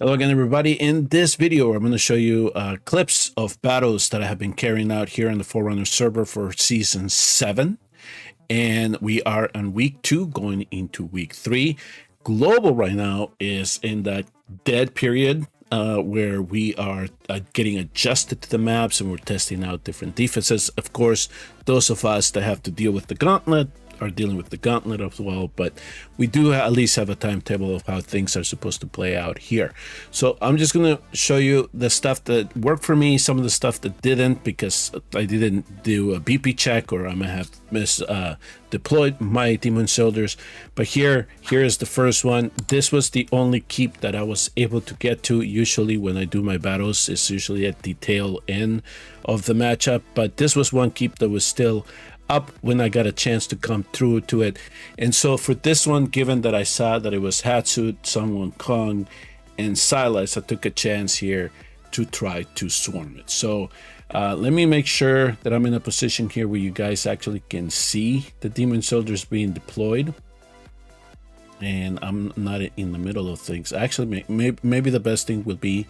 Hello again, everybody. In this video, I'm going to show you clips of battles that I have been carrying out here on the Forerunners server for Season 7. And we are on week 2, going into week 3. Global right now is in that dead period where we are getting adjusted to the maps and we're testing out different defenses. Of course, those of us that have to deal with the gauntlet are dealing with the gauntlet as well, but we do at least have a timetable of how things are supposed to play out here. So I'm just going to show you the stuff that worked for me, some of the stuff that didn't, because I didn't do a BP check or I might have deployed my demon soldiers. But here is the first one. This was the only keep that I was able to get to. Usually when I do my battles, it's usually at the tail end of the matchup, but this was one keep that was still up when I got a chance to come through to it. And so for this one, given that I saw that it was Hatsuit, Sun Wukong, and Silas, I took a chance here to try to swarm it. So let me make sure that I'm in a position here where you guys actually can see the demon soldiers being deployed. And I'm not in the middle of things. Actually, maybe the best thing would be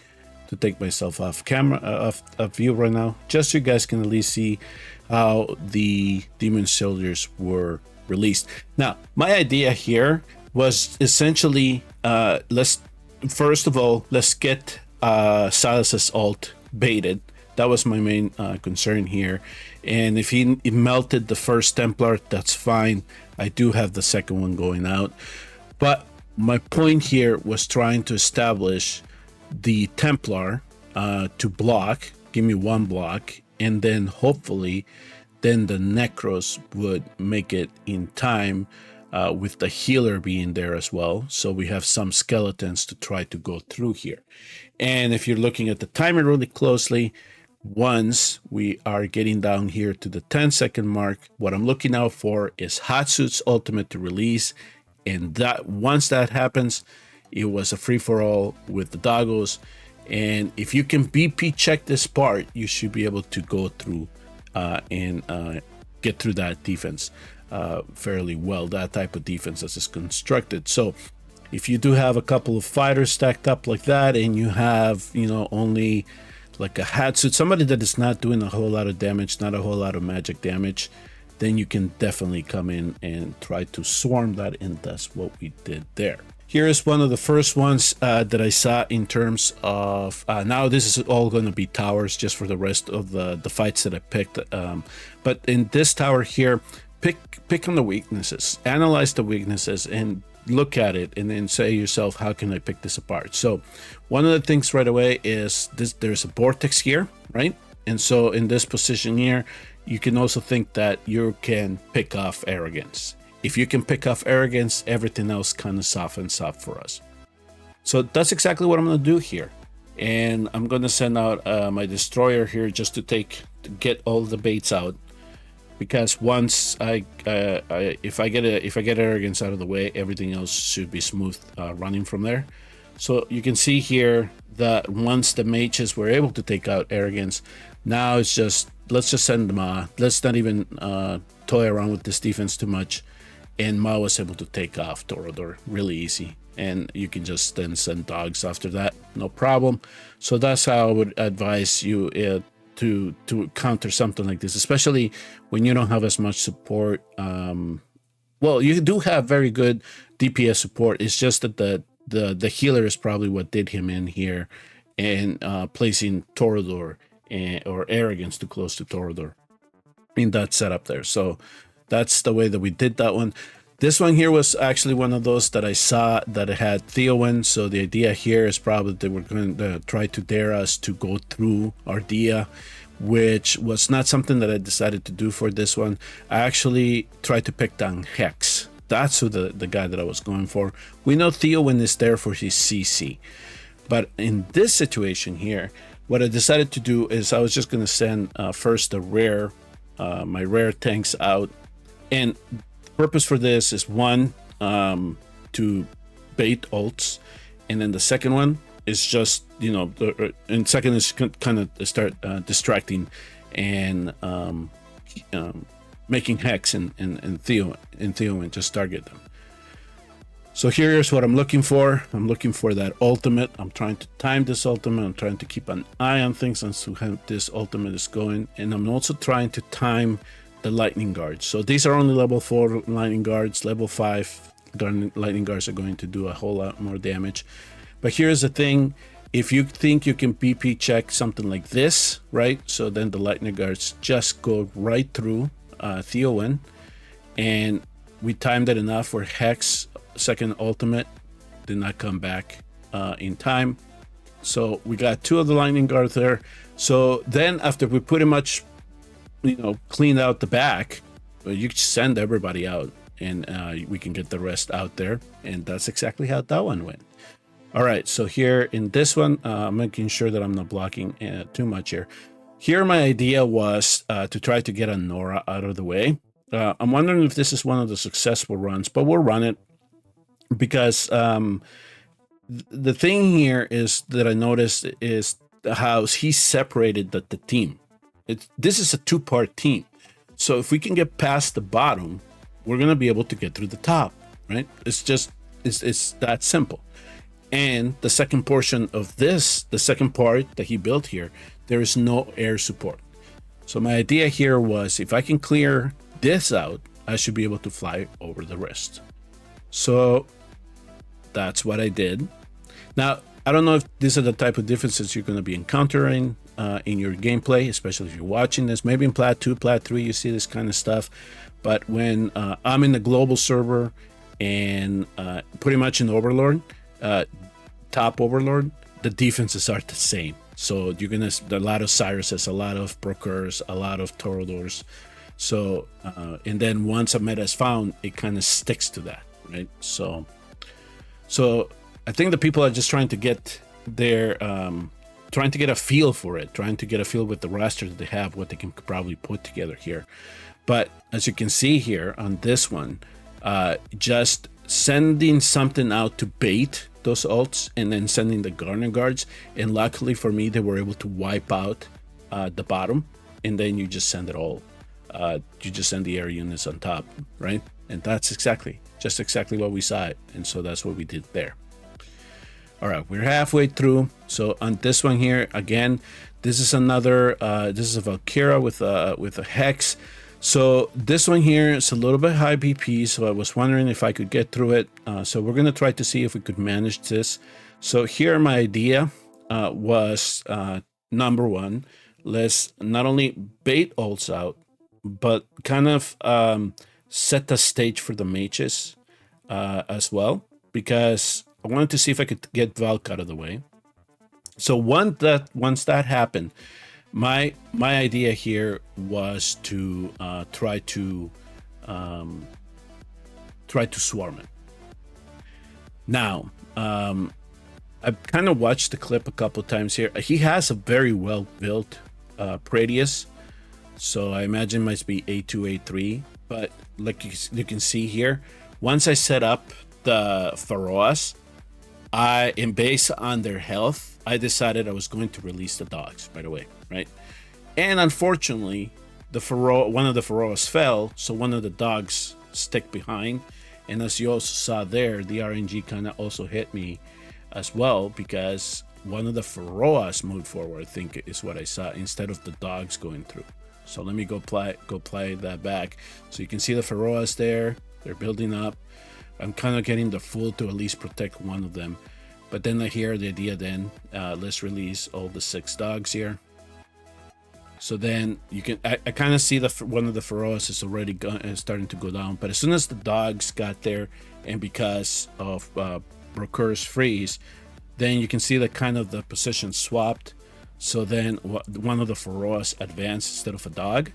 to take myself off camera, off view right now, just so you guys can at least see how the demon soldiers were released. Now, my idea here was essentially, let's get Silas's ult baited. That was my main concern here. And if he melted the first Templar, that's fine. I do have the second one going out. But my point here was trying to establish the Templar to block, give me one block, and then hopefully then the Necros would make it in time with the healer being there as well. So we have some skeletons to try to go through here. And if you're looking at the timer really closely, once we are getting down here to the 10-second mark, what I'm looking out for is Hatsuit's ultimate to release. And that once that happens, it was a free-for-all with the doggos. And if you can BP check this part, you should be able to go through and get through that defense fairly well, that type of defense as is constructed. So if you do have a couple of fighters stacked up like that, and you have, you know, only like a Hatsuit, somebody that is not doing a whole lot of damage, not a whole lot of magic damage, then you can definitely come in and try to swarm that, and that's what we did there. Here is one of the first ones that I saw in terms of, now this is all going to be towers just for the rest of the fights that I picked. But in this tower here, pick on the weaknesses, analyze the weaknesses, and look at it, and then say to yourself, how can I pick this apart? So one of the things right away is this: there's a vortex here, right? And so in this position here, you can also think that you can pick off arrogance. If you can pick off arrogance, everything else kind of softens up for us. So that's exactly what I'm going to do here. And I'm going to send out my destroyer here just to get all the baits out. Because once if I get arrogance out of the way, everything else should be smooth running from there. So you can see here that once the mages were able to take out arrogance, now it's just, let's just send them out. Let's not even toy around with this defense too much. And Ma was able to take off Toreador really easy. And you can just then send dogs after that, no problem. So that's how I would advise you to counter something like this, especially when you don't have as much support. Well, you do have very good DPS support. It's just that the healer is probably what did him in here, and placing Toreador or arrogance too close to Toreador in that setup there. So that's the way that we did that one. This one here was actually one of those that I saw that it had Theowen. So the idea here is probably they were going to try to dare us to go through Ardea, which was not something that I decided to do for this one. I actually tried to pick down Hex. That's who the guy that I was going for. We know Theowen is there for his CC. But in this situation here, what I decided to do is I was just going to send first the rare, my rare tanks out. And purpose for this is one, to bait ults, and then the second one is just, you know, and second is kind of start distracting and making Hex and Theo and just target them. So here's what I'm looking for. I'm looking for that ultimate. I'm trying to time this ultimate. I'm trying to keep an eye on things and see how this ultimate is going. And I'm also trying to time the lightning guards. So these are only level 4 lightning guards. Level 5 lightning guards are going to do a whole lot more damage. But here's the thing. If you think you can BP check something like this, right? So then the lightning guards just go right through Theowen. And we timed it enough where Hex second ultimate did not come back in time. So we got 2 of the lightning guards there. So then after we pretty much, cleaned out the back, you send everybody out and we can get the rest out there. And that's exactly how that one went. All right, so here in this one, I'm making sure that I'm not blocking too much here. Here my idea was to try to get a Nora out of the way. I'm wondering if this is one of the successful runs, but we'll run it because the thing here is that I noticed is how he separated the team. This is a 2-part team. So if we can get past the bottom, we're going to be able to get through the top, right? It's that simple. And the second portion of this, the second part that he built here, there is no air support. So my idea here was if I can clear this out, I should be able to fly over the rest. So that's what I did. Now, I don't know if these are the type of differences you're going to be encountering in your gameplay, especially if you're watching this. Maybe in Plat 2, Plat 3, you see this kind of stuff. But when I'm in the global server and pretty much in Overlord, top Overlord, the defenses are the same. So you're going to, a lot of Cyruses, a lot of Brokers, a lot of Toreadors. So, and then once a meta is found, it kind of sticks to that, right? So I think the people are just trying to get their, trying to get a feel for it, trying to get a feel with the roster that they have, what they can probably put together here. But as you can see here on this one, just sending something out to bait those ults and then sending the Garner guards. And luckily for me, they were able to wipe out the bottom, and then you just send it all. You just send the air units on top, right? And that's exactly what we saw it. And so that's what we did there. All right, we're halfway through. So on this one here, again, this is another, this is a Valkyria with a Hex. So this one here is a little bit high BP, so I was wondering if I could get through it. So we're gonna try to see if we could manage this. So here my idea was, number one, let's not only bait ults out, but kind of set the stage for the mages as well, because I wanted to see if I could get Valk out of the way. So once that happened, my idea here was to try to swarm it. Now, I've kind of watched the clip a couple of times here. He has a very well built Pradius, so I imagine it might be A2, A3. But like you can see here, once I set up the Feroas, and based on their health, I decided I was going to release the dogs right away, right? And unfortunately, one of the Feroas fell, so one of the dogs stuck behind. And as you also saw there, the RNG kind of also hit me as well, because one of the Feroas moved forward, I think is what I saw, instead of the dogs going through. So let me go play that back. So you can see the Feroas there, they're building up. I'm kind of getting the full to at least protect one of them. But then I hear the idea then, let's release all the 6 dogs here. So then you can, I kind of see one of the Feroas is already starting to go down. But as soon as the dogs got there, and because of Broker's freeze, then you can see that kind of the position swapped. So then one of the Feroas advanced instead of a dog.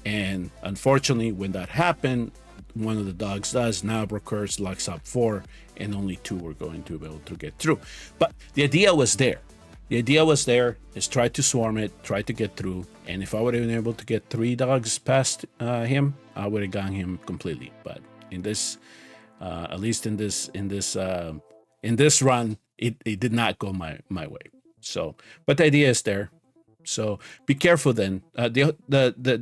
And unfortunately, when that happened, one of the dogs does. Now Broker's locks up 4, and only 2 were going to be able to get through. But the idea was there. The idea was there, is try to swarm it, try to get through. And if I would have been able to get 3 dogs past him, I would have gotten him completely. But in this, at least in this run, it did not go my way. So, but the idea is there. So be careful then. The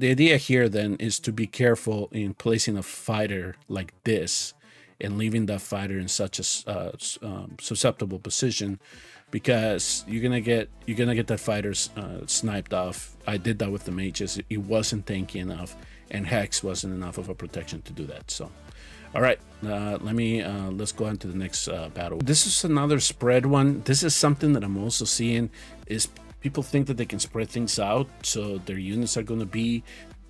idea here then is to be careful in placing a fighter like this and leaving that fighter in such a susceptible position, because you're gonna get that fighter sniped off. I did that with the mages. It wasn't tanky enough, and Hex wasn't enough of a protection to do that. So all right, let's go on to the next battle. This is another spread one. This is something that I'm also seeing, is people think that they can spread things out, so their units are going to be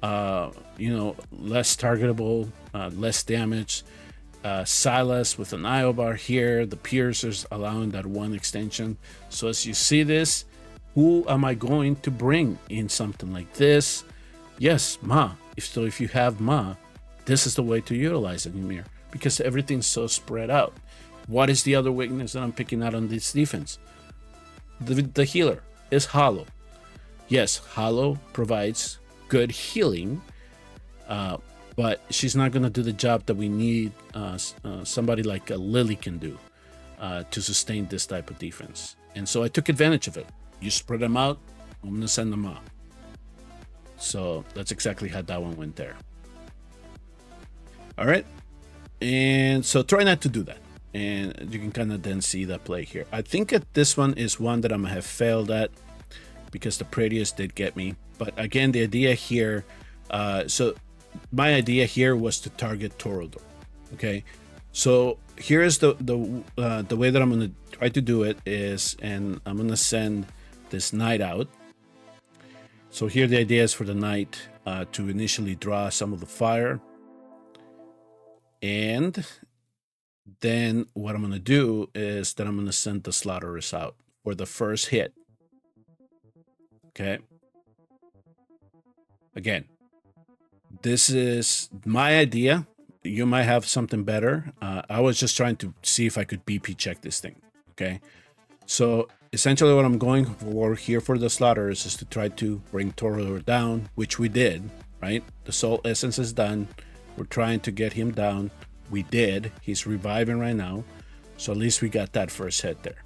less targetable, less damage. Silas with an IO bar here, the piercers allowing that one extension. So as you see this, who am I going to bring in something like this? Yes, Ma. If you have Ma, this is the way to utilize it, Ymir, because everything's so spread out. What is the other weakness that I'm picking out on this defense? The healer is Hollow. Yes, Hollow provides good healing, but she's not going to do the job that we need somebody like a Lily can do to sustain this type of defense. And so I took advantage of it. You spread them out, I'm going to send them out. So that's exactly how that one went there. All right, and so try not to do that, and you can kind of then see that play here. I think that this one is one that I'm gonna have failed at because the Prettiest did get me. But again, the idea here, so my idea here was to target Toreador. Okay, so here's the way that I'm gonna try to do it is, and I'm gonna send this knight out. So here the idea is for the knight to initially draw some of the fire. And then what I'm going to do is that I'm going to send the Slaughterers out for the first hit. Okay. Again, this is my idea. You might have something better. I was just trying to see if I could BP check this thing. Okay. So essentially what I'm going for here for the Slaughterers is to try to bring Toreador down, which we did, right? The Soul Essence is done. We're trying to get him down. We did. He's reviving right now. So at least we got that first hit there.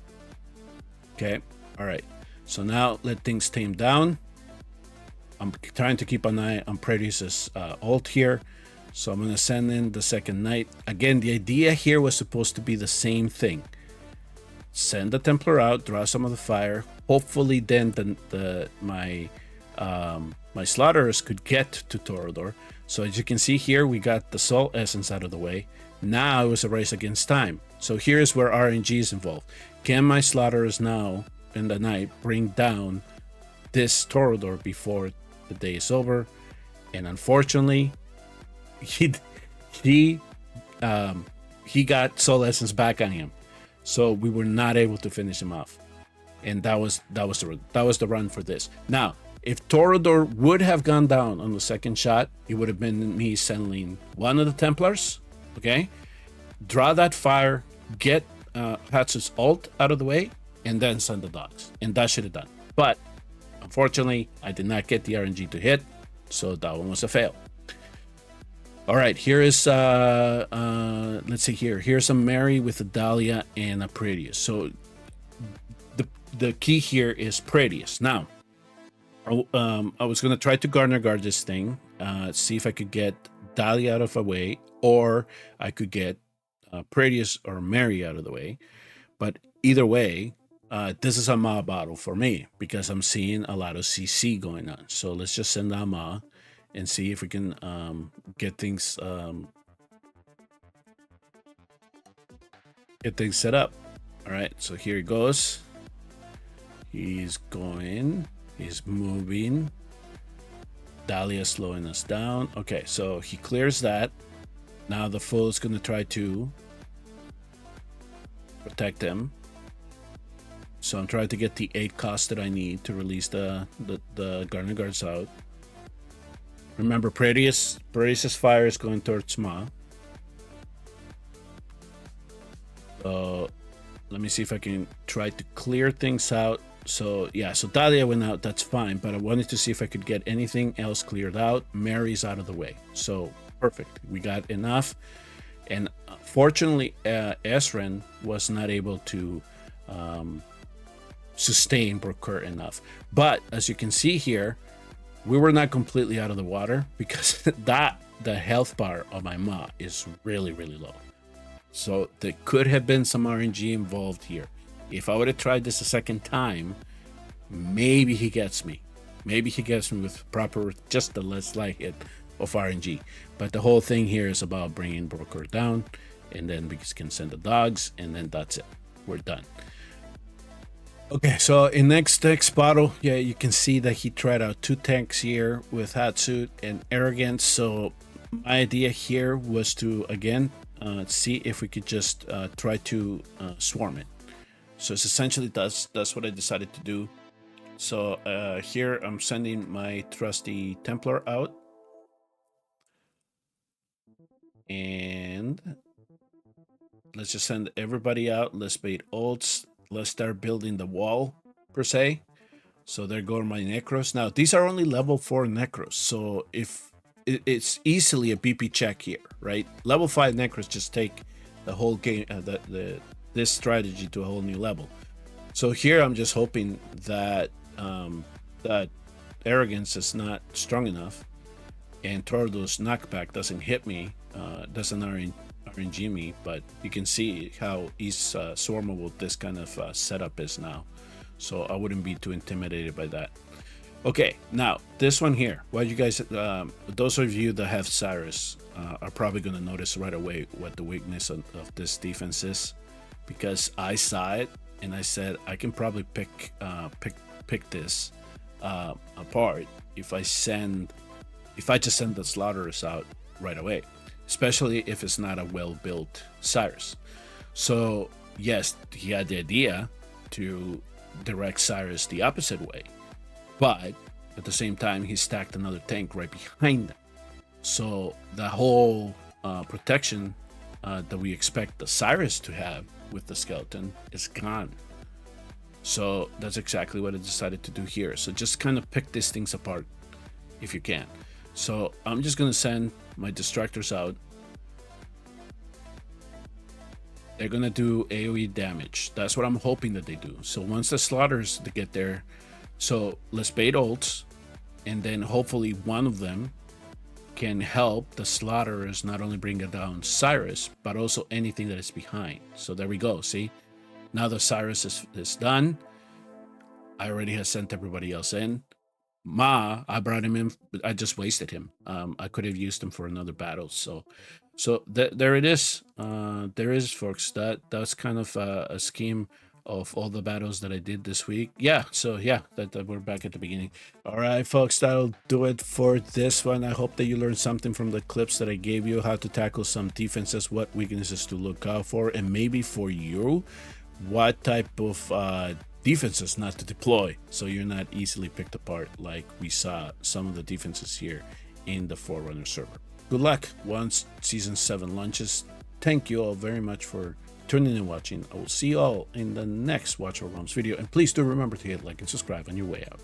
Okay. All right. So now let things tame down. I'm trying to keep an eye on Pretty's ult here. So I'm going to send in the second knight. Again, the idea here was supposed to be the same thing. Send the Templar out, draw some of the fire. Hopefully then my Slaughterers could get to Toreador. So as you can see here, we got the Soul Essence out of the way. Now it was a race against time. So here's where RNG is involved. Can my Slaughterers now in the night bring down this Toreador before the day is over? And unfortunately, he got Soul Essence back on him. So we were not able to finish him off. And that was the run for this. Now, if Toreador would have gone down on the second shot, it would have been me sending one of the Templars, okay? Draw that fire, get Hatsu's ult out of the way, and then send the dogs. And that should have done. But unfortunately, I did not get the RNG to hit, so that one was a fail. All right, here is, let's see here. Here's a Mary with a Dahlia and a Prettiest. So the key here is Prettiest. Now, I was going to try to Garner Guard this thing, see if I could get Dahlia out of the way, or I could get Prettiest or Mary out of the way. But either way, this is a Ma battle for me because I'm seeing a lot of CC going on. So let's just send out Ma and see if we can get things set up. All right, so here he goes. He's going. He's moving. Dahlia slowing us down. Okay, so he clears that. Now the fool is going to try to protect him. So I'm trying to get the 8 cost that I need to release the Garner Guards out. Remember, Prettiest's fire is going towards Ma. So let me see if I can try to clear things out. So yeah, so Dahlia went out, that's fine, but I wanted to see if I could get anything else cleared out. Mary's out of the way, so perfect. We got enough, and fortunately, Esren was not able to sustain Broker enough. But as you can see here, we were not completely out of the water because the health bar of my Ma is really, really low. So there could have been some RNG involved here. If I would have tried this a second time, maybe he gets me. Maybe he gets me with proper, just a less light hit of RNG. But the whole thing here is about bringing Broker down, and then we can send the dogs, and then that's it. We're done. Okay, so in next battle, yeah, you can see that he tried out 2 tanks here with Hatsuit and Arrogance. So my idea here was to, again, see if we could just try to swarm it. So it's essentially that's what I decided to do. So here I'm sending my trusty Templar out, and let's just send everybody out. Let's bait ults. Let's start building the wall per se. So there go my Necros. Now these are only level 4 Necros, so if it's easily a BP check here, right? Level 5 Necros just take the whole game, this strategy to a whole new level. So here I'm just hoping that that Arrogance is not strong enough, and Tordo's knockback doesn't hit me, doesn't RNG me. But you can see how easy swarmable this kind of setup is now. So I wouldn't be too intimidated by that. Okay, now this one here, what you guys, those of you that have Cyrus are probably going to notice right away what the weakness of this defense is, because I saw it and I said I can probably pick this apart if I just send the slaughterers out right away, especially if it's not a well-built Cyrus. So yes, he had the idea to direct Cyrus the opposite way, but at the same time he stacked another tank right behind them. So the whole protection that we expect the Cyrus to have with the skeleton is gone. So that's exactly what I decided to do here. So just kind of pick these things apart if you can. So I'm just going to send my distractors out. They're going to do AoE damage. That's what I'm hoping that they do. So once the slaughters get there, so let's bait ults, and then hopefully one of them can help the slaughterers not only bring down Cyrus, but also anything that is behind. So there we go. See, now the Cyrus is done. I already have sent everybody else in. I brought him in, but I just wasted him. I could have used him for another battle. So there it is. There is, folks. That's kind of a scheme of all the battles that I did this week. Yeah, so yeah, that we're back at the beginning. All right, folks, that'll do it for this one. I hope that you learned something from the clips that I gave you, how to tackle some defenses, what weaknesses to look out for, and maybe for you, what type of defenses not to deploy, so you're not easily picked apart like we saw some of the defenses here in the Forerunners server. Good luck once Season 7 launches. Thank you all very much for tuning in and watching. I will see you all in the next Watch of Realms video, and please do remember to hit like and subscribe on your way out.